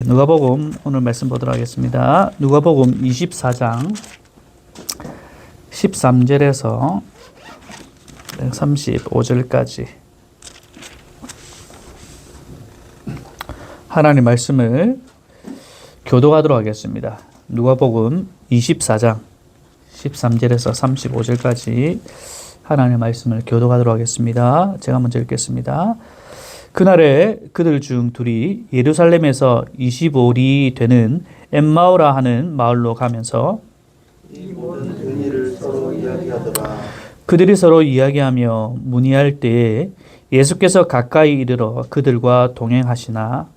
누가복음 오늘 말씀 보도록 하겠습니다. 누가복음 24장 13절에서 35절까지 하나님 말씀을 교독하도록 하겠습니다. 누가복음 24장 13절에서 35절까지 하나님의 말씀을 교독하도록 하겠습니다. 제가 먼저 읽겠습니다. 그날에 그들 중 둘이 예루살렘에서 25리 되는 엠마오라 하는 마을로 가면서 이 모든 일을 서로 이야기하더라. 그들이 서로 이야기하며 문의할 때에 예수께서 가까이 이르러 그들과 동행하시나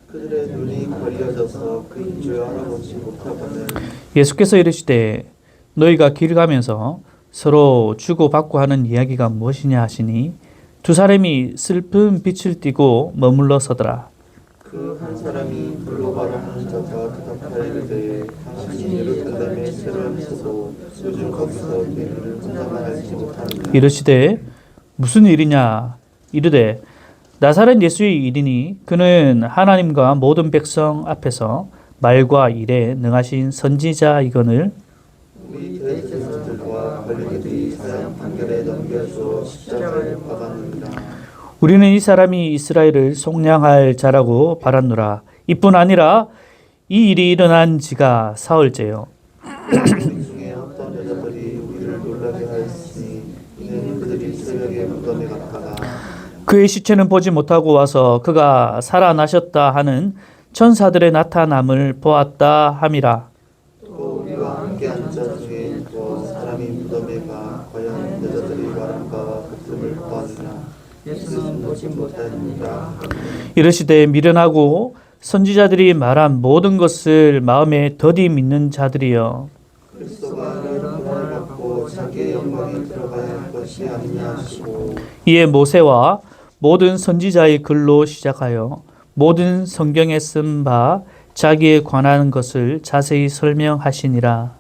그들의 눈이 가려져서 그인 줄 알아보지 못하거늘 예수께서 이르시되 너희가 길 가면서 서로 주고받고 하는 이야기가 무엇이냐 하시니 두 사람이 슬픈 빛을 띠고 머물러 서더라. 그 한 사람이 불로 말하는 자가 대답하여 이르되 당신이 예루살렘에 새로 있어도 요즘 거기서 일을 혼자만 알지 못하느냐. 이르시되 무슨 일이냐 이르되 나사렛 예수의 일이니 그는 하나님과 모든 백성 앞에서 말과 일에 능하신 선지자이거늘 우리 대제사장들과 관리들이 사형 판결에 넘겨주어 십자가에 박았느니라. 우리는 이 사람이 이스라엘을 속량할 자라고 바랐노라. 이뿐 아니라 이 일이 일어난 지가 사흘째요. 우리 중에 어떤 여자들이 우리를 놀라게 하였으니 이는 그들이 새벽에 무덤에 갔다가 그의 시체는 보지 못하고 와서 그가 살아나셨다 하는 천사들의 나타남을 보았다 함이라. 또 우리와 함께 앉은 자 중에 또 사람이 무덤에 가 과연 여자들이 말한 바와 같음을 보았느냐. 예수는 보지 못하니라. 이르시되 미련하고 선지자들이 말한 모든 것을 마음에 더디 믿는 자들이여. 그리스도가 이런 고난을 받고 자기의 영광에 들어가야 할 것이 아니냐 하시고 이에 모세와 모든 선지자의 글로 시작하여 모든 성경에 쓴 바 자기에 관한 것을 자세히 설명하시니라.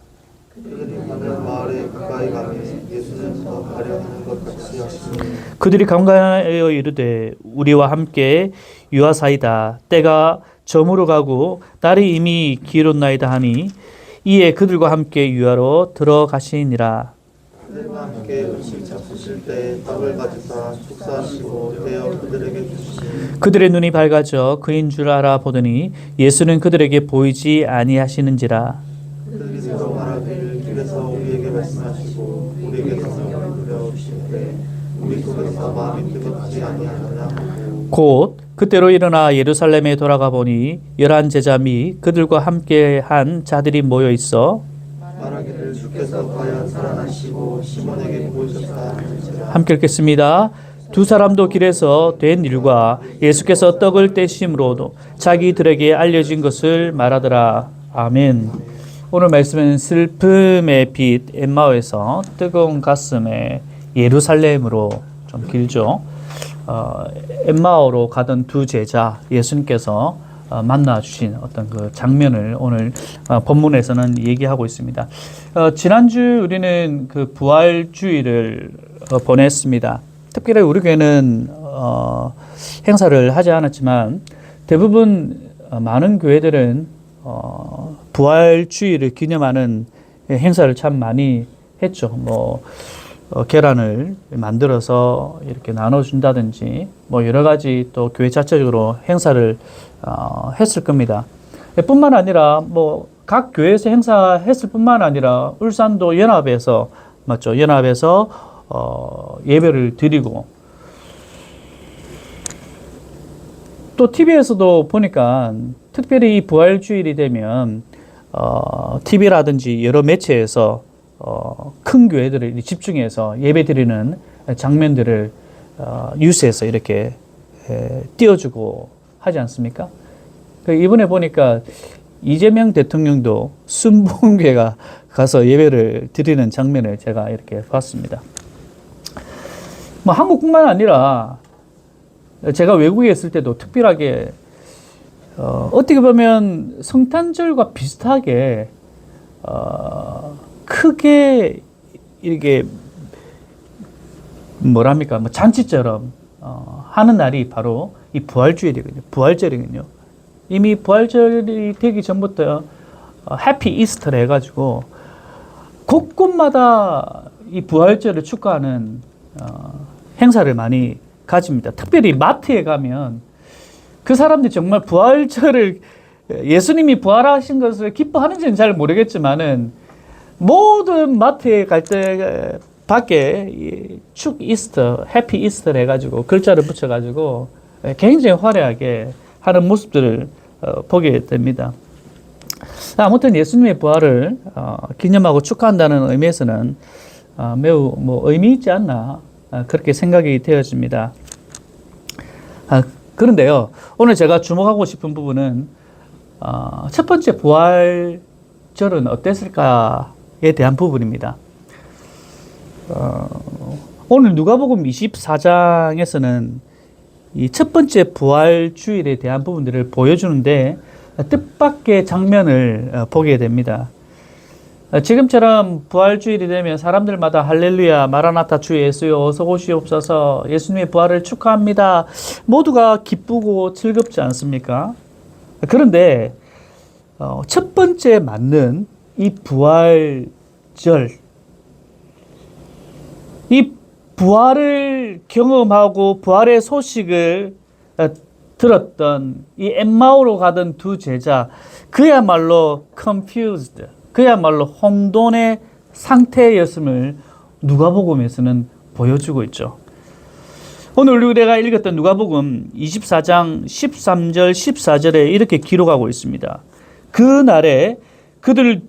그들이 가면 마을에 가까이 가매 예수는 더 가려하는 것 같이 하시니 그들이 감가하여 이르되 우리와 함께 유하사이다. 때가 저물어 가고 날이 이미 기울었나이다 하니 이에 그들과 함께 유하로 들어가시니라. 그들과 함께 음식 잡수실 때 떡을 가지사 축사하시고 떼어 그들에게 주시니 그들의 눈이 밝아져 그인 줄 알아보더니 예수는 그들에게 보이지 아니하시는지라. 그들이 서로 말하기를 길에서 우리에게 말씀하시고 우리에게 성경을 그려주실 때 우리 속에서 마음이 뜨겁지 아니하느냐 하고 곧 그때로 일어나 예루살렘에 돌아가 보니 11 제자 및 그들과 함께 한 자들이 모여 있어 말하기를 주께서 과연 살아나시고 시몬에게 보이셨다 하는지라. 함께 읽겠습니다. 두 사람도 길에서 된 일과 예수께서 떡을 떼심으로도 자기들에게 알려진 것을 말하더라. 아멘. 오늘 말씀은 슬픔의 빛 엠마오에서 뜨거운 가슴의 예루살렘으로 좀 길죠. 엠마오로 가던 두 제자 예수님께서 만나 주신 어떤 그 장면을 오늘 본문에서는 얘기하고 있습니다. 지난주 우리는 그 부활주의를 보냈습니다. 특별히 우리 교회는 행사를 하지 않았지만 대부분 많은 교회들은 부활주의를 기념하는 행사를 참 많이 했죠. 뭐 계란을 만들어서 이렇게 나눠준다든지 뭐 여러 가지 또 교회 자체적으로 행사를 했을 겁니다. 뿐만 아니라 뭐 각 교회에서 행사했을 뿐만 아니라 울산도 연합에서 맞죠? 연합에서 예배를 드리고 또 TV에서도 보니까 특별히 이 부활주일이 되면 TV라든지 여러 매체에서 큰 교회들을 집중해서 예배 드리는 장면들을 뉴스에서 이렇게 띄워주고 하지 않습니까? 이번에 보니까 이재명 대통령도 순복음교회가 가서 예배를 드리는 장면을 제가 이렇게 봤습니다. 뭐 한국뿐만 아니라 제가 외국에 있을 때도 특별하게 어떻게 보면 성탄절과 비슷하게 크게 이렇게 뭐 잔치처럼 하는 날이 바로 이 부활주일이거든요. 부활절이거든요. 이미 부활절이 되기 전부터 해피 이스터를 해가지고 곳곳마다 이 부활절을 축하하는 행사를 많이 가집니다. 특별히 마트에 가면 그 사람들이 정말 부활절을 예수님이 부활하신 것을 기뻐하는지는 잘 모르겠지만은 모든 마트에 갈 때 밖에 축 이스터, 해피 이스터를 해가지고 글자를 붙여가지고 굉장히 화려하게 하는 모습들을 보게 됩니다. 아무튼 예수님의 부활을 기념하고 축하한다는 의미에서는 매우 의미 있지 않나 그렇게 생각이 되어집니다. 그런데요, 오늘 제가 주목하고 싶은 부분은 첫 번째 부활절은 어땠을까에 대한 부분입니다. 오늘 누가복음 24장에서는 이 첫 번째 부활 주일에 대한 부분들을 보여주는데 뜻밖의 장면을 보게 됩니다. 지금처럼 부활 주일이 되면 사람들마다 할렐루야, 마라나타 주 예수여 어서 오시옵소서, 예수님의 부활을 축하합니다. 모두가 기쁘고 즐겁지 않습니까? 그런데 첫 번째 맞는 이 부활절, 이 부활을 경험하고 부활의 소식을 들었던 이 엠마오로 가던 두 제자, 그야말로 confused, 그야말로 혼돈의 상태였음을 누가복음에서는 보여주고 있죠. 오늘 우리가 읽었던 누가복음 24장 13절 14절에 이렇게 기록하고 있습니다. 그날에 그들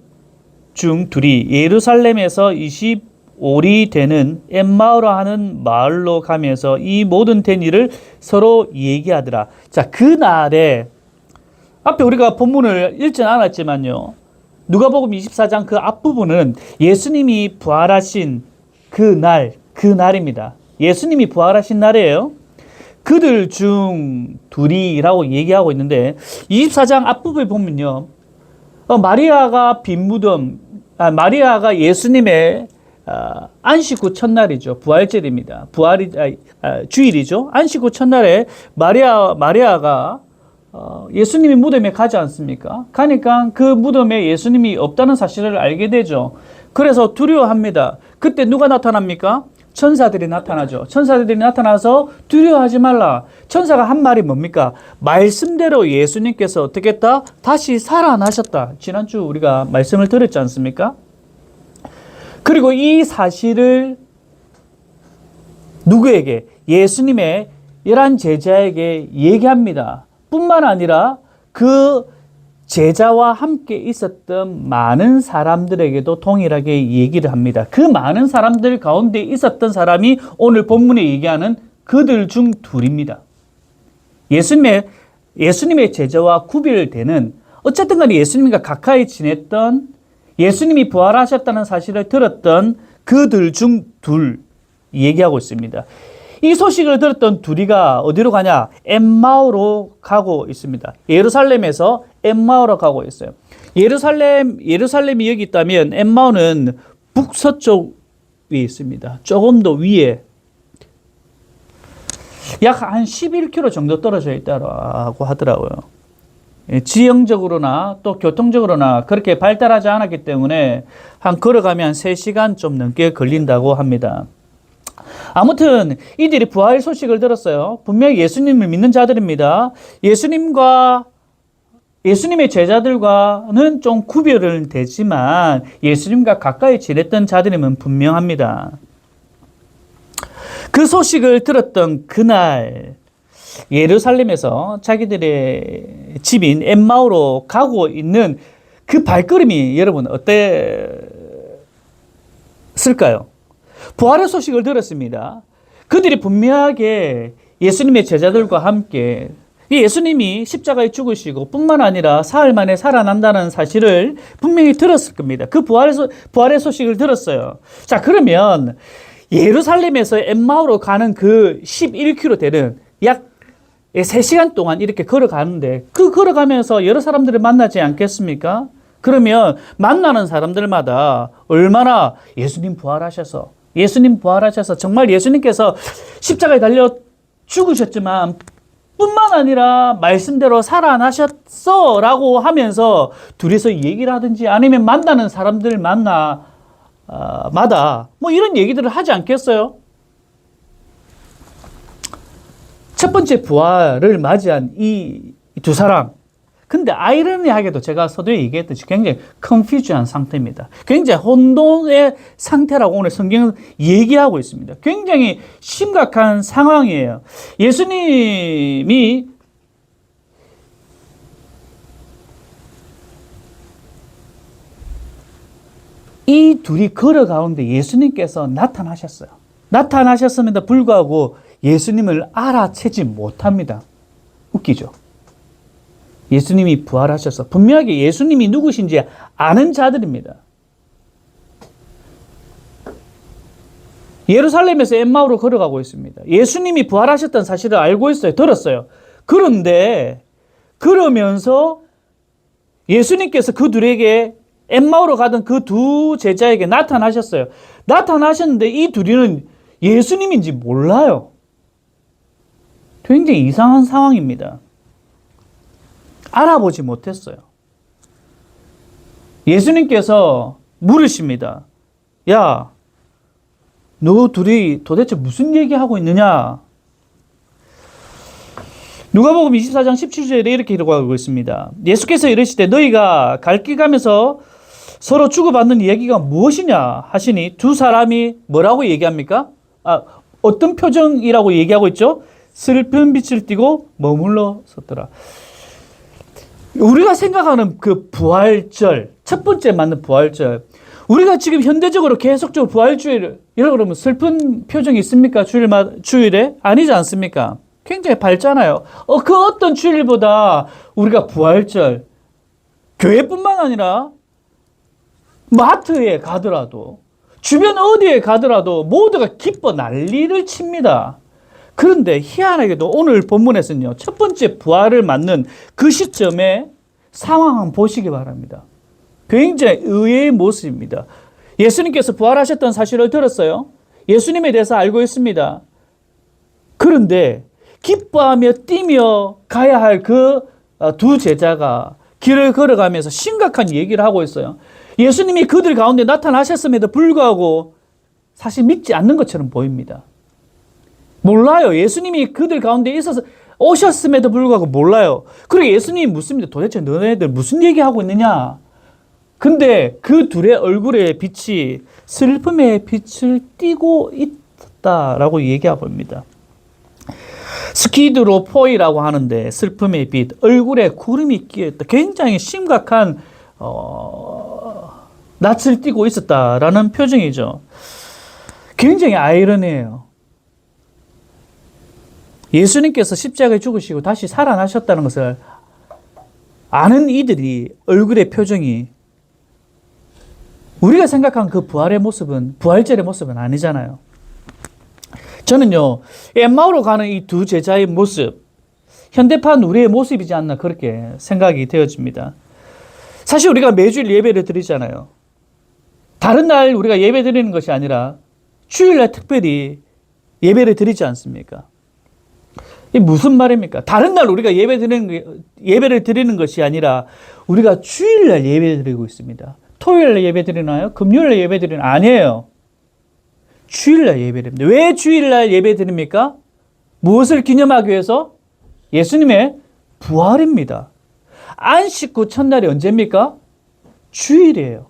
중 둘이 예루살렘에서 25리 되는 엠마오라 하는 마을로 가면서 이 모든 된 일을 서로 얘기하더라. 자, 그날에 앞에 우리가 본문을 읽지는 않았지만요, 누가복음 24장 그 앞부분은 예수님이 부활하신 그날입니다. 예수님이 부활하신 날이에요. 그들 중 둘이라고 얘기하고 있는데 24장 앞부분에 보면요, 마리아가 빈 무덤, 마리아가 예수님의 안식 후 첫날이죠. 부활절입니다. 주일이죠. 안식 후 첫날에 마리아가 예수님이 무덤에 가지 않습니까? 가니까 그 무덤에 예수님이 없다는 사실을 알게 되죠. 그래서 두려워합니다. 그때 누가 나타납니까? 천사들이 나타나죠. 천사들이 나타나서 두려워하지 말라. 천사가 한 말이 뭡니까? 말씀대로 예수님께서 어떻게 했다? 다시 살아나셨다. 지난주 우리가 말씀을 드렸지 않습니까? 그리고 이 사실을 누구에게? 예수님의 11 제자에게 얘기합니다. 뿐만 아니라 그 제자와 함께 있었던 많은 사람들에게도 동일하게 얘기를 합니다. 그 많은 사람들 가운데 있었던 사람이 오늘 본문에 얘기하는 그들 중 둘입니다. 예수님의 제자와 구별되는, 어쨌든 간에 예수님과 가까이 지냈던, 예수님이 부활하셨다는 사실을 들었던 그들 중 둘 얘기하고 있습니다. 이 소식을 들었던 둘이가 어디로 가냐? 엠마오로 가고 있습니다. 예루살렘에서 엠마오로 가고 있어요. 예루살렘이 여기 있다면 엠마오는 북서쪽에 있습니다. 조금 더 위에 약 한 11km 정도 떨어져 있다고 하더라고요. 지형적으로나 또 교통적으로나 그렇게 발달하지 않았기 때문에 걸어가면 3시간 좀 넘게 걸린다고 합니다. 아무튼 이들이 부활 소식을 들었어요. 분명히 예수님을 믿는 자들입니다. 예수님의 제자들과는 좀 구별은 되지만 예수님과 가까이 지냈던 자들임은 분명합니다. 그 소식을 들었던 그날 예루살렘에서 자기들의 집인 엠마오로 가고 있는 그 발걸음이 여러분 어땠을까요? 부활의 소식을 들었습니다. 그들이 분명하게 예수님의 제자들과 함께 예수님이 십자가에 죽으시고 뿐만 아니라 사흘 만에 살아난다는 사실을 분명히 들었을 겁니다. 그 부활의 소식을 들었어요. 자, 그러면 예루살렘에서 엠마오로 가는 그 11km 되는 약 3시간 동안 이렇게 걸어가는데 그 걸어가면서 여러 사람들을 만나지 않겠습니까? 그러면 만나는 사람들마다 얼마나 예수님 부활하셔서 정말 예수님께서 십자가에 달려 죽으셨지만 뿐만 아니라 말씀대로 살아나셨어 라고 하면서 둘이서 얘기를 하든지 아니면 만나는 사람들 마다 뭐 이런 얘기들을 하지 않겠어요? 첫 번째 부활을 맞이한 이 두 사람. 근데 아이러니하게도 제가 서두에 얘기했듯이 굉장히 컨퓨즈한 상태입니다. 굉장히 혼돈의 상태라고 오늘 성경은 얘기하고 있습니다. 굉장히 심각한 상황이에요. 예수님이 이 둘이 걸어가는데 예수님께서 나타나셨어요. 나타나셨음에도 불구하고 예수님을 알아채지 못합니다. 웃기죠? 예수님이 부활하셔서 분명하게 예수님이 누구신지 아는 자들입니다. 예루살렘에서 엠마오로 걸어가고 있습니다. 예수님이 부활하셨다는 사실을 알고 있어요. 들었어요. 그런데 그러면서 예수님께서 그 둘에게 엠마오로 가던 그 두 제자에게 나타나셨어요. 나타나셨는데 이 둘이는 예수님인지 몰라요. 굉장히 이상한 상황입니다. 알아보지 못했어요. 예수님께서 물으십니다. 야, 너 둘이 도대체 무슨 얘기하고 있느냐? 누가복음 24장 17절에 이렇게 기록하고 있습니다. 예수께서 이르시되 너희가 갈 길 가면서 서로 주고받는 이야기가 무엇이냐 하시니 두 사람이 뭐라고 얘기합니까? 어떤 표정이라고 얘기하고 있죠? 슬픈 빛을 띠고 머물러 섰더라. 우리가 생각하는 그 부활절, 첫 번째 맞는 부활절. 우리가 지금 현대적으로 계속적으로 부활주일, 이라 그러면 슬픈 표정이 있습니까? 주일에? 아니지 않습니까? 굉장히 밝잖아요. 그 어떤 주일보다 우리가 부활절, 교회뿐만 아니라 마트에 가더라도, 주변 어디에 가더라도 모두가 기뻐 난리를 칩니다. 그런데 희한하게도 오늘 본문에서는요, 첫 번째 부활을 맞는 그 시점에 상황 한번 보시기 바랍니다. 굉장히 의외의 모습입니다. 예수님께서 부활하셨던 사실을 들었어요. 예수님에 대해서 알고 있습니다. 그런데 기뻐하며 뛰며 가야 할 그 두 제자가 길을 걸어가면서 심각한 얘기를 하고 있어요. 예수님이 그들 가운데 나타나셨음에도 불구하고 사실 믿지 않는 것처럼 보입니다. 몰라요. 예수님이 그들 가운데 있어서 오셨음에도 불구하고 몰라요. 그리고 예수님이 묻습니다. 도대체 너네들 무슨 얘기하고 있느냐? 근데 그 둘의 얼굴에 빛이 슬픔의 빛을 띠고 있다라고 얘기하고 있습니다. 스키드로 포이라고 하는데 슬픔의 빛, 얼굴에 구름이 끼어있다. 굉장히 심각한 낯을 띠고 있었다라는 표정이죠. 굉장히 아이러니해요. 예수님께서 십자가에 죽으시고 다시 살아나셨다는 것을 아는 이들이 얼굴의 표정이 우리가 생각한 그 부활의 모습은 부활절의 모습은 아니잖아요. 저는요, 엠마오로 가는 이 두 제자의 모습, 현대판 우리의 모습이지 않나 그렇게 생각이 되어집니다. 사실 우리가 매주일 예배를 드리잖아요. 다른 날 우리가 예배 드리는 것이 아니라 주일날 특별히 예배를 드리지 않습니까? 이게 무슨 말입니까? 다른 날 우리가 예배를 드리는 것이 아니라 우리가 주일날 예배 드리고 있습니다. 토요일날 예배 드리나요? 금요일날 예배 드리나요? 아니에요. 주일날 예배 드립니다. 왜 주일날 예배 드립니까? 무엇을 기념하기 위해서? 예수님의 부활입니다. 안식 후 첫날이 언제입니까? 주일이에요.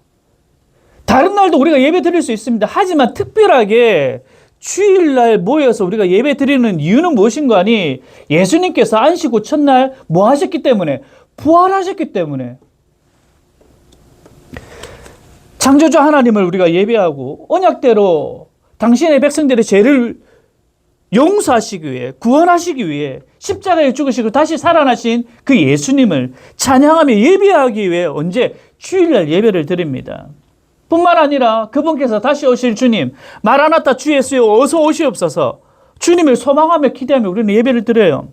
다른 날도 우리가 예배 드릴 수 있습니다. 하지만 특별하게 주일날 모여서 우리가 예배 드리는 이유는 무엇인가 하니 예수님께서 안식 후 첫날 뭐 하셨기 때문에? 부활하셨기 때문에. 창조주 하나님을 우리가 예배하고 언약대로 당신의 백성들의 죄를 용서하시기 위해, 구원하시기 위해 십자가에 죽으시고 다시 살아나신 그 예수님을 찬양하며 예배하기 위해 언제? 주일날 예배를 드립니다. 뿐만 아니라 그분께서 다시 오실 주님, 마라나타 주 예수여 어서 오시옵소서, 주님을 소망하며 기대하며 우리는 예배를 드려요.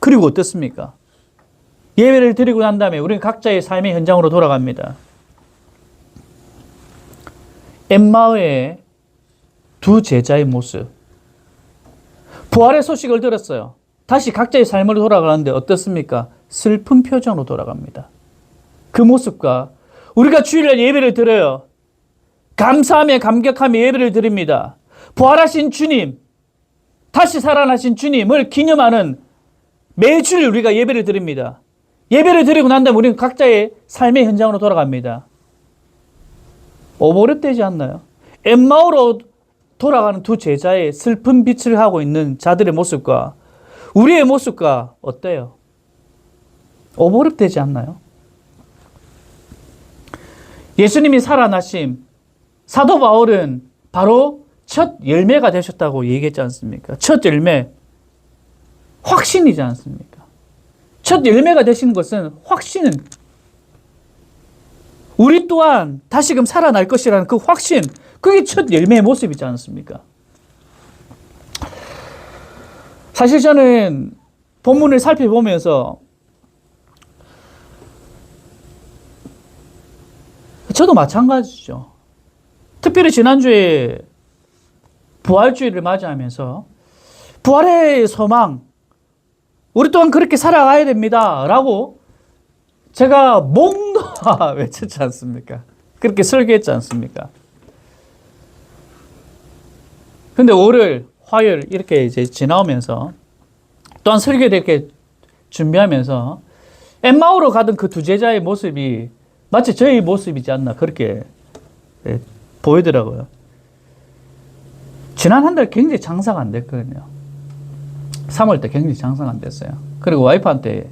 그리고 어떻습니까? 예배를 드리고 난 다음에 우리는 각자의 삶의 현장으로 돌아갑니다. 엠마오의 두 제자의 모습. 부활의 소식을 들었어요. 다시 각자의 삶으로 돌아가는데 어떻습니까? 슬픈 표정으로 돌아갑니다. 그 모습과 우리가 주일날 예배를 드려요. 감사하며 감격하며 예배를 드립니다. 부활하신 주님, 다시 살아나신 주님을 기념하는 매주일 우리가 예배를 드립니다. 예배를 드리고 난 다음에 우리는 각자의 삶의 현장으로 돌아갑니다. 오버랩되지 않나요? 엠마오로 돌아가는 두 제자의 슬픈 빛을 하고 있는 자들의 모습과 우리의 모습과 어때요? 오버랩되지 않나요? 예수님이 살아나심, 사도 바울은 바로 첫 열매가 되셨다고 얘기했지 않습니까? 첫 열매, 확신이지 않습니까? 첫 열매가 되신 것은 확신은 우리 또한 다시금 살아날 것이라는 그 확신, 그게 첫 열매의 모습이지 않습니까? 사실 저는 본문을 살펴보면서 저도 마찬가지죠. 특별히 지난주에 부활주의를 맞이하면서 부활의 소망, 우리 또한 그렇게 살아가야 됩니다 라고 제가 목 놓아 외쳤지 않습니까? 그렇게 설교했지 않습니까? 근데 월요일, 화요일 이렇게 이제 지나오면서 또한 설교를 이렇게 준비하면서 엠마오로 가던 그 두 제자의 모습이 마치 저희 모습이지 않나 그렇게 보이더라고요. 지난 한 달 굉장히 장사가 안 됐거든요. 3월 때 굉장히 장사가 안 됐어요. 그리고 와이프한테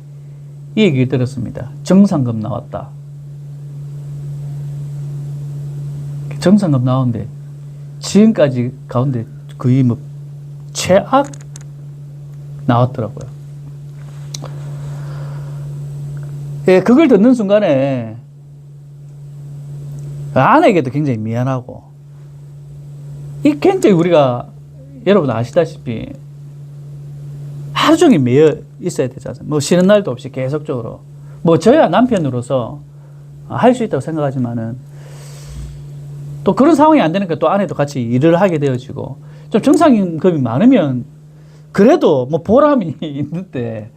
이 얘기를 들었습니다. 정상금 나왔다. 정상금 나오는데 지금까지 가운데 거의 뭐 최악 나왔더라고요. 예, 그걸 듣는 순간에 아내에게도 굉장히 미안하고, 이 굉장히 우리가 여러분 아시다시피 하루 종일 매여 있어야 되잖아요. 뭐 쉬는 날도 없이 계속적으로. 뭐 저야 남편으로서 할 수 있다고 생각하지만은 또 그런 상황이 안 되니까 또 아내도 같이 일을 하게 되어지고, 좀 정상임금이 많으면 그래도 뭐 보람이 있는데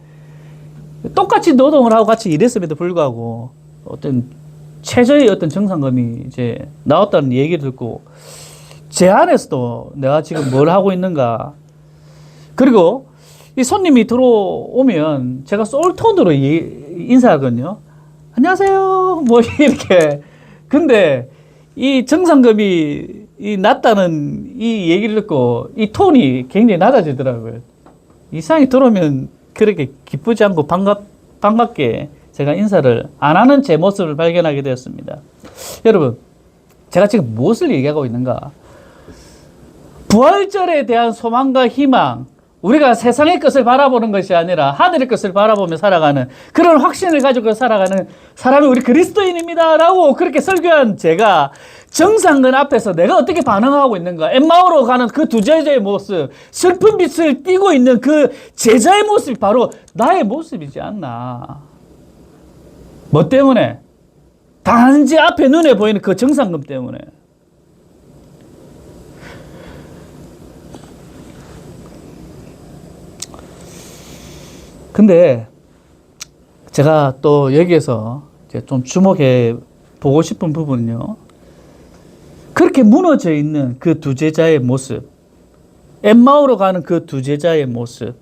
똑같이 노동을 하고 같이 일했음에도 불구하고 어떤 최저의 어떤 정상금이 이제 나왔다는 얘기를 듣고 제 안에서도 내가 지금 뭘 하고 있는가. 그리고 이 손님이 들어오면 제가 솔톤으로 인사하거든요. 안녕하세요. 뭐 이렇게. 근데 이 정상금이 낮다는 이 얘기를 듣고 이 톤이 굉장히 낮아지더라고요. 이상하게 들어오면 그렇게 기쁘지 않고 반갑게 제가 인사를 안 하는 제 모습을 발견하게 되었습니다. 여러분, 제가 지금 무엇을 얘기하고 있는가? 부활절에 대한 소망과 희망, 우리가 세상의 것을 바라보는 것이 아니라 하늘의 것을 바라보며 살아가는 그런 확신을 가지고 살아가는 사람이 우리 그리스도인입니다 라고 그렇게 설교한 제가 정상근 앞에서 내가 어떻게 반응하고 있는가, 엠마오로 가는 그 두 제자의 모습, 슬픈 빛을 띠고 있는 그 제자의 모습이 바로 나의 모습이지 않나. 뭐 때문에? 단지 앞에 눈에 보이는 그 정상금 때문에. 근데 제가 또 여기에서 이제 좀 주목해 보고 싶은 부분은요, 그렇게 무너져 있는 그 두 제자의 모습, 엠마오로 가는 그 두 제자의 모습,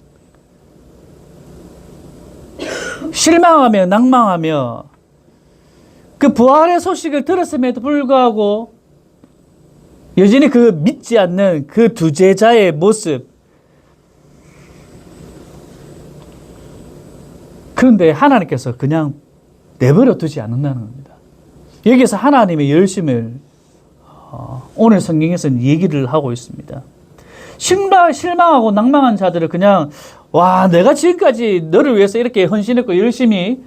실망하며 낭망하며 그 부활의 소식을 들었음에도 불구하고 여전히 그 믿지 않는 그 두 제자의 모습. 그런데 하나님께서 그냥 내버려 두지 않는다는 겁니다. 여기서 하나님의 열심을 오늘 성경에서는 얘기를 하고 있습니다. 실망하고 낭망한 자들을 그냥 와, 내가 지금까지 너를 위해서 이렇게 헌신했고 열심히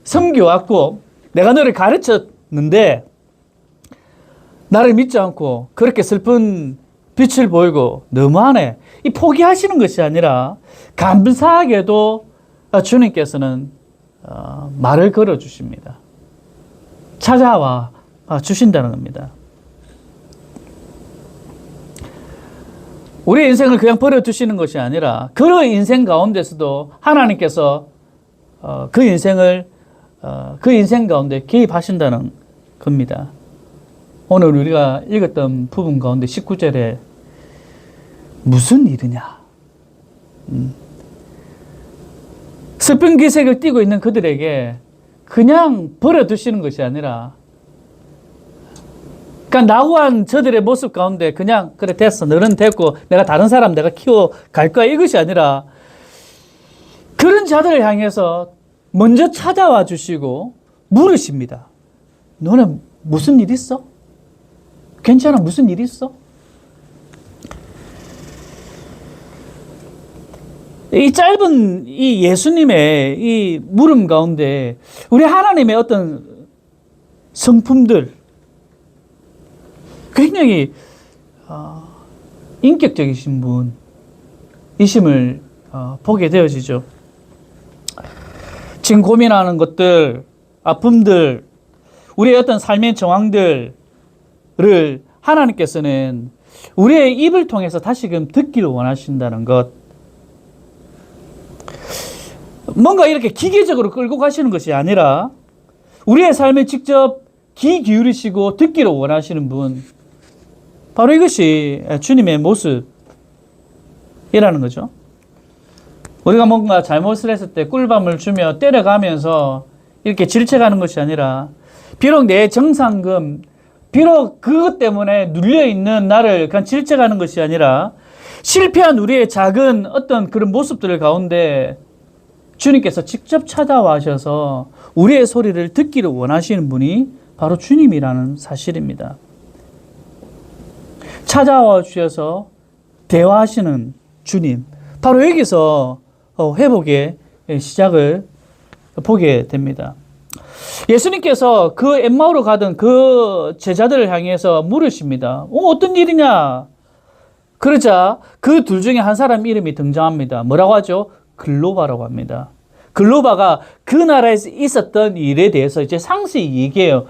섬겨왔고 내가 너를 가르쳤는데 나를 믿지 않고 그렇게 슬픈 빛을 보이고 너무하네. 이 포기하시는 것이 아니라 감사하게도 주님께서는 말을 걸어 주십니다. 찾아와 주신다는 겁니다. 우리의 인생을 그냥 버려두시는 것이 아니라 그 인생 가운데서도 하나님께서 그 인생 가운데 개입하신다는 겁니다. 오늘 우리가 읽었던 부분 가운데 19절에 무슨 일이냐? 슬픈 기색을 띠고 있는 그들에게 그냥 버려두시는 것이 아니라, 그러니까 나고한 저들의 모습 가운데 그냥 그래 됐어, 너는 됐고 내가 다른 사람 내가 키워 갈 거야, 이것이 아니라 그런 자들을 향해서 먼저 찾아와 주시고 물으십니다. 너는 무슨 일 있어? 괜찮아? 무슨 일 있어? 이 짧은 이 예수님의 이 물음 가운데 우리 하나님의 어떤 성품들, 굉장히 인격적이신 분이심을 보게 되어지죠. 지금 고민하는 것들, 아픔들, 우리의 어떤 삶의 정황들을 하나님께서는 우리의 입을 통해서 다시금 듣기를 원하신다는 것. 뭔가 이렇게 기계적으로 끌고 가시는 것이 아니라 우리의 삶에 직접 귀 기울이시고 듣기를 원하시는 분. 바로 이것이 주님의 모습이라는 거죠. 우리가 뭔가 잘못을 했을 때 꿀밤을 주며 때려가면서 이렇게 질책하는 것이 아니라, 비록 내 정상금, 비록 그것 때문에 눌려있는 나를 그냥 질책하는 것이 아니라 실패한 우리의 작은 어떤 그런 모습들 가운데 주님께서 직접 찾아와셔서 우리의 소리를 듣기를 원하시는 분이 바로 주님이라는 사실입니다. 찾아와 주셔서 대화하시는 주님, 바로 여기서 회복의 시작을 보게 됩니다. 예수님께서 그 엠마오로 가던 그 제자들을 향해서 물으십니다. 어떤 일이냐? 그러자 그 둘 중에 한 사람 이름이 등장합니다. 뭐라고 하죠? 글로바라고 합니다. 글로바가 그 나라에서 있었던 일에 대해서 이제 상세히 얘기해요.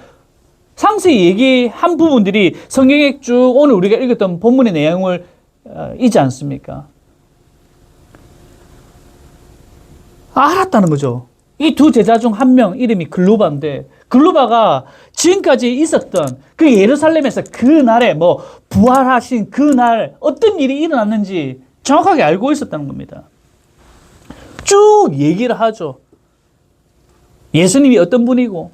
상세히 얘기한 부분들이 성경에 쭉 오늘 우리가 읽었던 본문의 내용을 있지 않습니까? 알았다는 거죠. 이 두 제자 중 한 명 이름이 글로바인데, 글로바가 지금까지 있었던 그 예루살렘에서 그 날에 부활하신 그 날 어떤 일이 일어났는지 정확하게 알고 있었다는 겁니다. 쭉 얘기를 하죠. 예수님이 어떤 분이고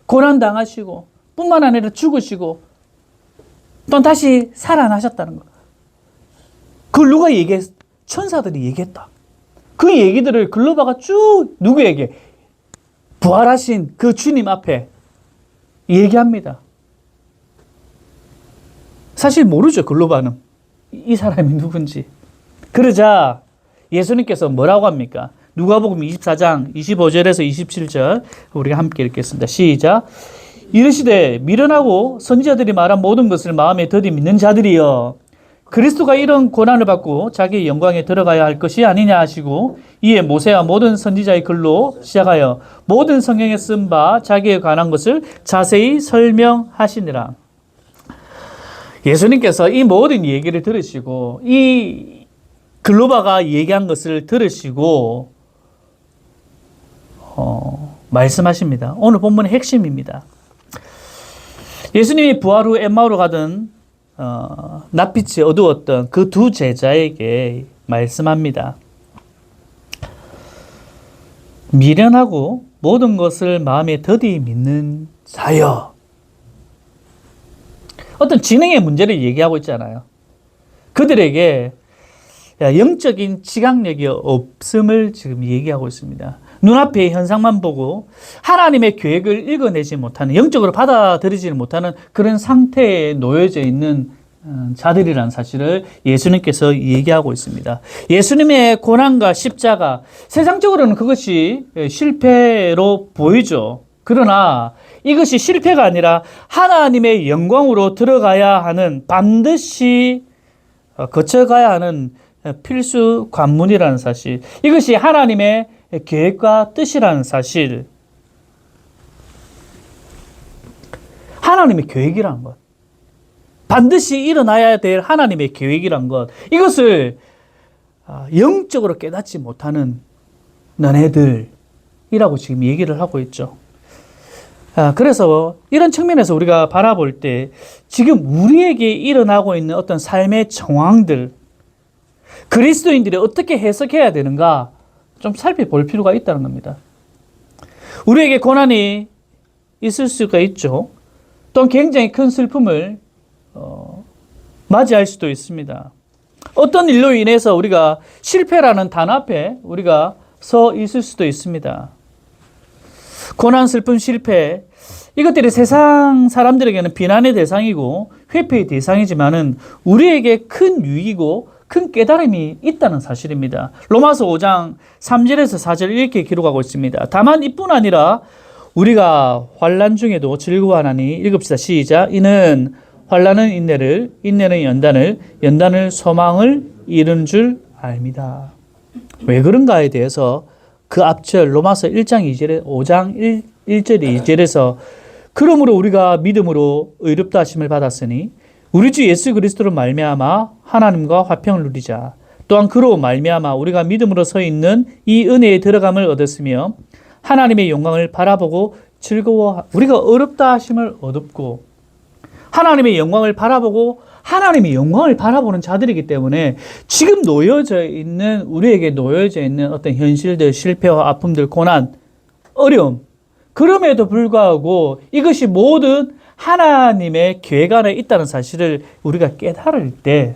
고난당하시고 뿐만 아니라 죽으시고 또 다시 살아나셨다는 거. 그걸 누가 얘기했? 천사들이 얘기했다. 그 얘기들을 글로바가 쭉 누구에게? 부활하신 그 주님 앞에 얘기합니다. 사실 모르죠, 글로바는. 이 사람이 누군지. 그러자 예수님께서 뭐라고 합니까? 누가복음 24장 25절에서 27절 우리가 함께 읽겠습니다. 시작. 이르시되 미련하고 선지자들이 말한 모든 것을 마음에 더디 믿는 자들이여, 그리스도가 이런 고난을 받고 자기의 영광에 들어가야 할 것이 아니냐 하시고, 이에 모세와 모든 선지자의 글로 시작하여 모든 성경에 쓴 바 자기에 관한 것을 자세히 설명하시니라. 예수님께서 이 모든 얘기를 들으시고 이 글로바가 얘기한 것을 들으시고 말씀하십니다. 오늘 본문의 핵심입니다. 예수님이 부활 후 엠마오로 가던 낯빛이 어두웠던 그 두 제자에게 말씀합니다. 미련하고 모든 것을 마음에 더디 믿는 자여. 어떤 지능의 문제를 얘기하고 있잖아요. 그들에게 영적인 지각력이 없음을 지금 얘기하고 있습니다. 눈앞의 현상만 보고 하나님의 계획을 읽어내지 못하는, 영적으로 받아들이지 못하는 그런 상태에 놓여져 있는 자들이라는 사실을 예수님께서 얘기하고 있습니다. 예수님의 고난과 십자가, 세상적으로는 그것이 실패로 보이죠. 그러나 이것이 실패가 아니라 하나님의 영광으로 들어가야 하는, 반드시 거쳐가야 하는 필수 관문이라는 사실, 이것이 하나님의 계획과 뜻이라는 사실, 하나님의 계획이라는 것, 반드시 일어나야 될 하나님의 계획이란 것, 이것을 영적으로 깨닫지 못하는 너네들이라고 지금 얘기를 하고 있죠. 그래서 이런 측면에서 우리가 바라볼 때 지금 우리에게 일어나고 있는 어떤 삶의 정황들, 그리스도인들이 어떻게 해석해야 되는가 좀 살펴볼 필요가 있다는 겁니다. 우리에게 고난이 있을 수가 있죠. 또한 굉장히 큰 슬픔을 맞이할 수도 있습니다. 어떤 일로 인해서 우리가 실패라는 단어 앞에 우리가 서 있을 수도 있습니다. 고난, 슬픔, 실패, 이것들이 세상 사람들에게는 비난의 대상이고 회피의 대상이지만은 우리에게 큰 유익이고 큰 깨달음이 있다는 사실입니다. 로마서 5장 3절에서 4절 이렇게 기록하고 있습니다. 다만 이뿐 아니라 우리가 환난 중에도 즐거워하나니, 읽읍시다. 시작. 이는 환난은 인내를, 인내는 연단을, 연단을 소망을 이루는 줄 압니다. 왜 그런가에 대해서 그 앞절 로마서 1장 2절에 5장 1절 2절에서 그러므로 우리가 믿음으로 의롭다 하심을 받았으니 우리 주 예수 그리스도로 말미암아 하나님과 화평을 누리자. 또한 그로 말미암아 우리가 믿음으로 서 있는 이 은혜에 들어감을 얻었으며 하나님의 영광을 바라보고 우리가 어렵다 하심을 얻었고 하나님의 영광을 바라보고 하나님의 영광을 바라보는 자들이기 때문에 지금 우리에게 놓여져 있는 어떤 현실들, 실패와 아픔들, 고난, 어려움, 그럼에도 불구하고 이것이 모든 하나님의 계획 안에 있다는 사실을 우리가 깨달을 때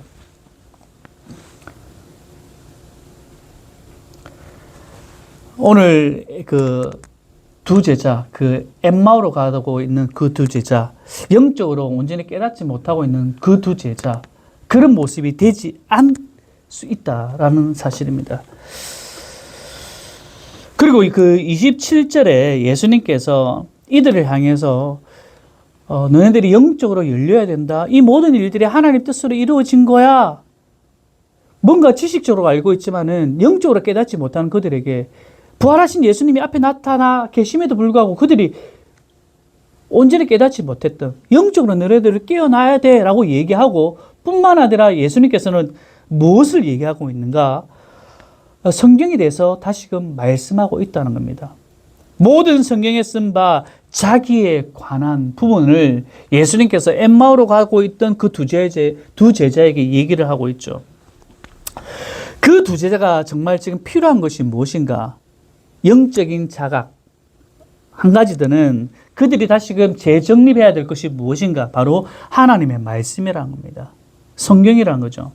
오늘 그 두 제자, 그 엠마오로 가고 있는 그 두 제자, 영적으로 온전히 깨닫지 못하고 있는 그 두 제자, 그런 모습이 되지 않을 수 있다라는 사실입니다. 그리고 그 27절에 예수님께서 이들을 향해서 너네들이 영적으로 열려야 된다. 이 모든 일들이 하나님 뜻으로 이루어진 거야. 뭔가 지식적으로 알고 있지만은 영적으로 깨닫지 못하는 그들에게 부활하신 예수님이 앞에 나타나 계심에도 불구하고 그들이 온전히 깨닫지 못했던 영적으로 너희들을 깨어나야 돼 라고 얘기하고 뿐만 아니라 예수님께서는 무엇을 얘기하고 있는가? 성경에 대해서 다시금 말씀하고 있다는 겁니다. 모든 성경에 쓴 바 자기에 관한 부분을 예수님께서 엠마오로 가고 있던 그 두 제자에게 얘기를 하고 있죠. 그 두 제자가 정말 지금 필요한 것이 무엇인가? 영적인 자각. 한 가지들은 그들이 다시금 재정립해야 될 것이 무엇인가? 바로 하나님의 말씀이라는 겁니다. 성경이라는 거죠.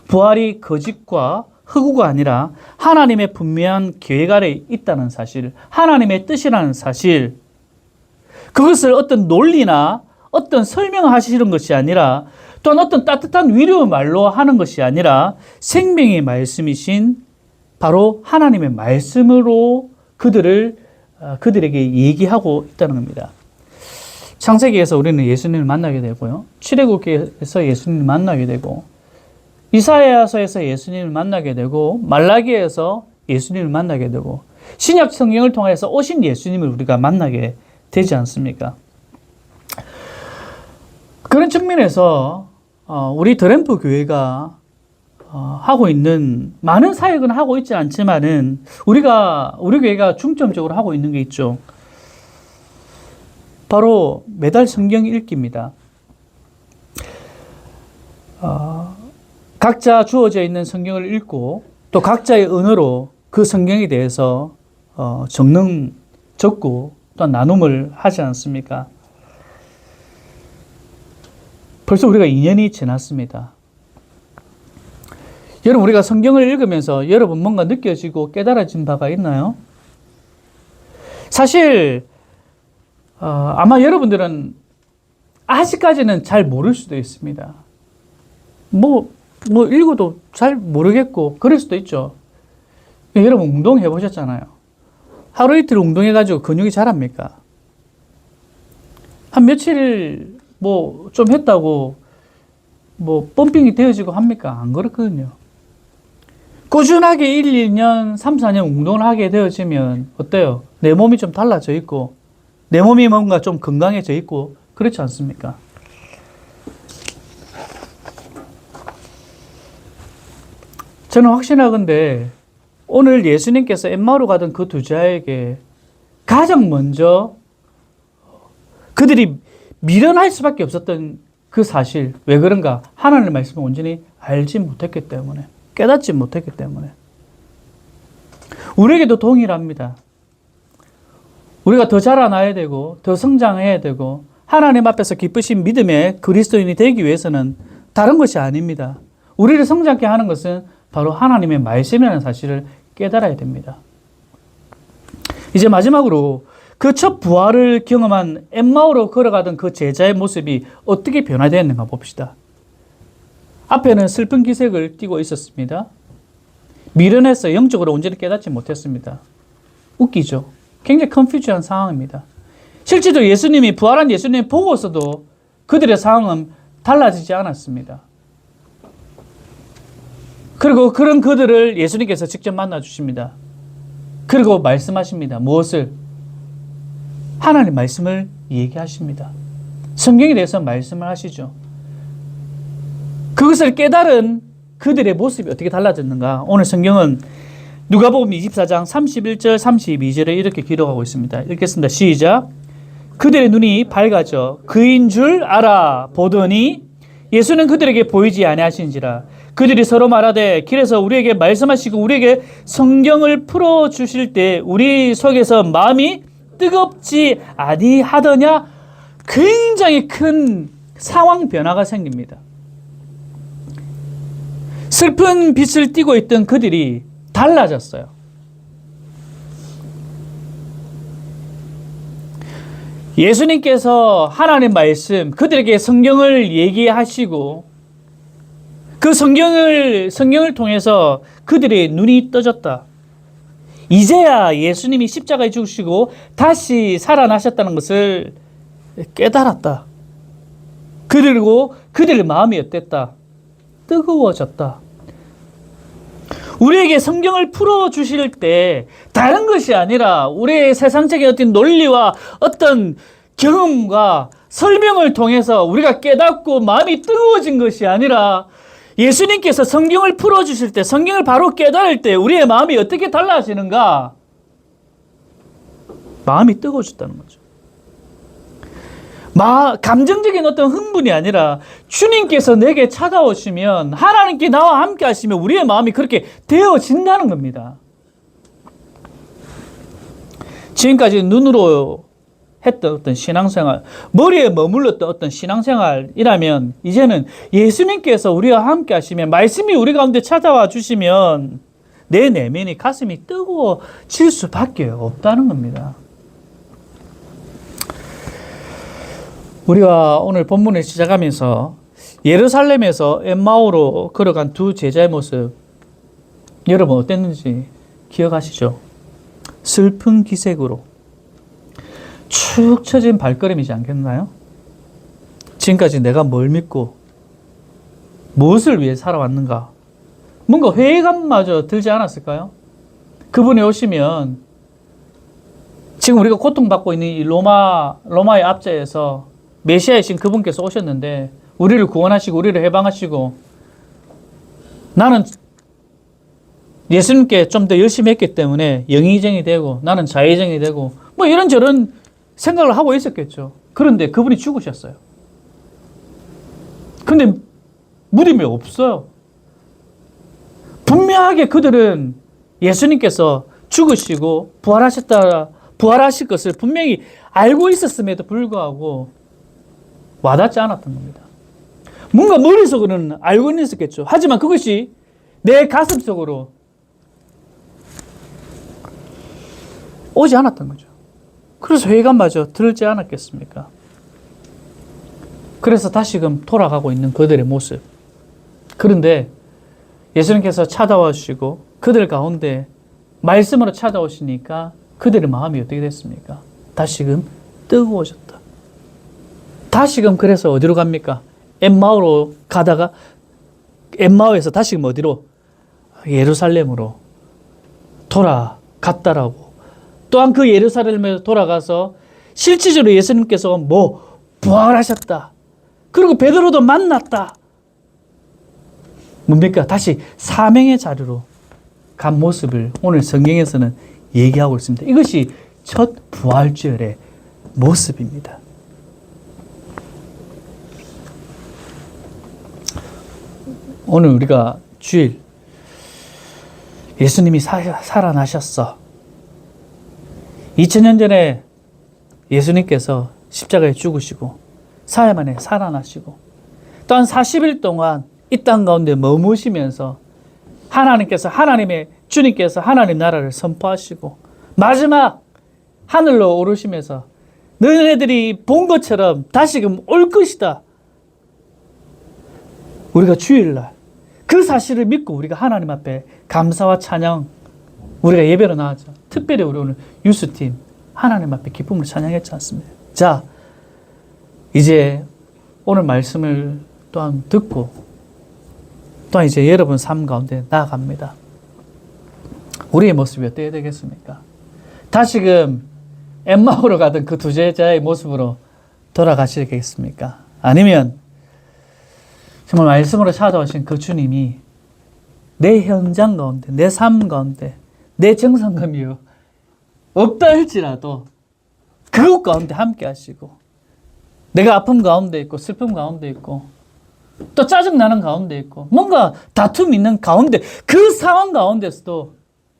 부활이 거짓과 흑우가 아니라 하나님의 분명한 계획 아래 있다는 사실, 하나님의 뜻이라는 사실, 그것을 어떤 논리나 어떤 설명하시는 것이 아니라 또한 어떤 따뜻한 위로의 말로 하는 것이 아니라 생명의 말씀이신 바로 하나님의 말씀으로 그들에게 얘기하고 있다는 겁니다. 창세기에서 우리는 예수님을 만나게 되고요. 출애굽기에서 예수님을 만나게 되고 이사야서에서 예수님을 만나게 되고 말라기에서 예수님을 만나게 되고 신약 성경을 통해서 오신 예수님을 우리가 만나게 되지 않습니까? 그런 측면에서 우리 드램프 교회가 하고 있는 많은 사역은 하고 있지 않지만은 우리 교회가 중점적으로 하고 있는 게 있죠. 바로 매달 성경 읽기입니다. 각자 주어져 있는 성경을 읽고 또 각자의 언어로 그 성경에 대해서 적고 또 나눔을 하지 않습니까? 벌써 우리가 2년이 지났습니다. 여러분, 우리가 성경을 읽으면서 여러분 뭔가 느껴지고 깨달아진 바가 있나요? 사실 아마 여러분들은 아직까지는 잘 모를 수도 있습니다. 뭐 읽어도 잘 모르겠고 그럴 수도 있죠. 여러분 운동해 보셨잖아요. 하루 이틀 운동해가지고 근육이 자랍니까? 한 며칠 좀 했다고 펌핑이 되어지고 합니까? 안 그렇거든요. 꾸준하게 1, 2년, 3, 4년 운동을 하게 되어지면 어때요? 내 몸이 좀 달라져 있고 내 몸이 뭔가 좀 건강해져 있고 그렇지 않습니까? 저는 확신하건대 오늘 예수님께서 엠마오로 가던 그 두 자에게 가장 먼저 그들이 미련할 수밖에 없었던 그 사실, 왜 그런가? 하나님의 말씀을 온전히 알지 못했기 때문에, 깨닫지 못했기 때문에. 우리에게도 동일합니다. 우리가 더 자라나야 되고 더 성장해야 되고 하나님 앞에서 기쁘신 믿음의 그리스도인이 되기 위해서는 다른 것이 아닙니다. 우리를 성장케 하는 것은 바로 하나님의 말씀이라는 사실을 깨달아야 됩니다. 이제 마지막으로 그 첫 부활을 경험한 엠마오로 걸어가던 그 제자의 모습이 어떻게 변화되었는가 봅시다. 앞에는 슬픈 기색을 띠고 있었습니다. 미련해서 영적으로 온전히 깨닫지 못했습니다. 웃기죠? 굉장히 컨퓨즈한 상황입니다. 실제로 예수님이 부활한 예수님 보고서도 그들의 상황은 달라지지 않았습니다. 그리고 그런 그들을 예수님께서 직접 만나 주십니다. 그리고 말씀하십니다. 무엇을? 하나님 말씀을 얘기하십니다. 성경에 대해서 말씀을 하시죠. 그것을 깨달은 그들의 모습이 어떻게 달라졌는가? 오늘 성경은 누가복음 24장 31절 32절에 이렇게 기록하고 있습니다. 읽겠습니다. 시작. 그들의 눈이 밝아져 그인 줄 알아 보더니 예수는 그들에게 보이지 아니하신지라. 그들이 서로 말하되 길에서 우리에게 말씀하시고 우리에게 성경을 풀어주실 때 우리 속에서 마음이 뜨겁지 아니하더냐. 굉장히 큰 상황 변화가 생깁니다. 슬픈 빛을 띠고 있던 그들이 달라졌어요. 예수님께서 하나님 말씀, 그들에게 성경을 얘기하시고 그 성경을 통해서 그들의 눈이 떠졌다. 이제야 예수님이 십자가에 죽으시고 다시 살아나셨다는 것을 깨달았다. 그리고 그들의 마음이 어땠다? 뜨거워졌다. 우리에게 성경을 풀어주실 때 다른 것이 아니라 우리의 세상적인 어떤 논리와 어떤 경험과 설명을 통해서 우리가 깨닫고 마음이 뜨거워진 것이 아니라 예수님께서 성경을 풀어주실 때, 성경을 바로 깨달을 때 우리의 마음이 어떻게 달라지는가? 마음이 뜨거워졌다는 거죠. 감정적인 어떤 흥분이 아니라 주님께서 내게 찾아오시면, 하나님께 나와 함께 하시면 우리의 마음이 그렇게 되어진다는 겁니다. 지금까지 눈으로 했던 어떤 신앙생활, 머리에 머물렀던 어떤 신앙생활이라면 이제는 예수님께서 우리와 함께 하시면, 말씀이 우리 가운데 찾아와 주시면 내 내면이, 가슴이 뜨거워질 수밖에 없다는 겁니다. 우리가 오늘 본문을 시작하면서 예루살렘에서 엠마오로 걸어간 두 제자의 모습, 여러분 어땠는지 기억하시죠? 슬픈 기색으로 축 처진 발걸음이지 않겠나요? 지금까지 내가 뭘 믿고 무엇을 위해 살아왔는가? 뭔가 회의감마저 들지 않았을까요? 그분이 오시면, 지금 우리가 고통받고 있는 이 로마의 압제에서 메시아이신 그분께서 오셨는데 우리를 구원하시고 우리를 해방하시고, 나는 예수님께 좀 더 열심히 했기 때문에 영의정이 되고 나는 자의정이 되고 뭐 이런저런 생각을 하고 있었겠죠. 그런데 그분이 죽으셨어요. 근데 무덤이 없어요. 분명하게 그들은 예수님께서 죽으시고 부활하실 것을 분명히 알고 있었음에도 불구하고 와닿지 않았던 겁니다. 뭔가 머릿속으로는 알고는 있었겠죠. 하지만 그것이 내 가슴속으로 오지 않았던 거죠. 그래서 회의감마저 들지 않았겠습니까? 그래서 다시금 돌아가고 있는 그들의 모습. 그런데 예수님께서 찾아와 주시고 그들 가운데 말씀으로 찾아오시니까 그들의 마음이 어떻게 됐습니까? 다시금 뜨거워졌다. 다시금 그래서 어디로 갑니까? 엠마오로 가다가 엠마오에서 다시금 어디로? 예루살렘으로 돌아갔다라고. 또한 그 예루살렘에 돌아가서 실질적으로 예수님께서 부활하셨다. 그리고 베드로도 만났다. 뭡니까? 다시 사명의 자리로 간 모습을 오늘 성경에서는 얘기하고 있습니다. 이것이 첫 부활주일의 모습입니다. 오늘 우리가 주일 예수님이 살아나셨어. 2000년 전에 예수님께서 십자가에 죽으시고 사흘 만에 살아나시고 또한 40일 동안 이 땅 가운데 머무시면서 하나님의 주님께서 하나님 나라를 선포하시고 마지막 하늘로 오르시면서 너희들이 본 것처럼 다시금 올 것이다. 우리가 주일날 그 사실을 믿고 우리가 하나님 앞에 감사와 찬양 우리가 예배로 나왔죠. 특별히 우리 오늘 유스팀 하나님 앞에 기쁨을 찬양했지 않습니까? 자, 이제 오늘 말씀을 또한 듣고 또한 이제 여러분 삶 가운데 나아갑니다. 우리의 모습이 어때야 되겠습니까? 다시금 엠마오로 가던 그 두 제자의 모습으로 돌아가시겠습니까? 아니면 정말 말씀으로 찾아오신 그 주님이 내 현장 가운데, 내 삶 가운데, 내 정상감이 없다 할지라도 그것 가운데 함께 하시고 내가 아픔 가운데 있고 슬픔 가운데 있고 또 짜증나는 가운데 있고 뭔가 다툼이 있는 가운데 그 상황 가운데서도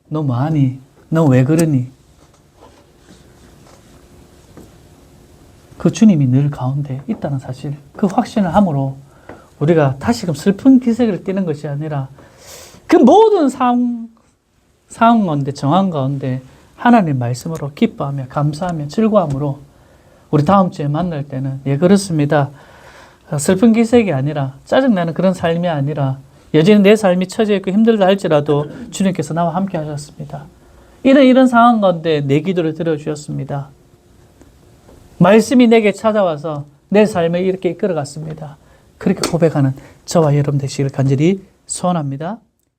너 뭐하니? 너 왜 그러니? 그 주님이 늘 가운데 있다는 사실 그 확신을 함으로 우리가 다시금 슬픈 기색을 띠는 것이 아니라 그 모든 상황 가운데 정황 가운데 하나님 말씀으로 기뻐하며 감사하며 즐거움으로 우리 다음 주에 만날 때는 예 그렇습니다. 슬픈 기색이 아니라 짜증나는 그런 삶이 아니라 여전히 내 삶이 처져 있고 힘들다 할지라도 주님께서 나와 함께 하셨습니다. 이런 상황 가운데 내 기도를 들어주셨습니다. 말씀이 내게 찾아와서 내 삶을 이렇게 이끌어갔습니다. 그렇게 고백하는 저와 여러분 되시기를 간절히 소원합니다.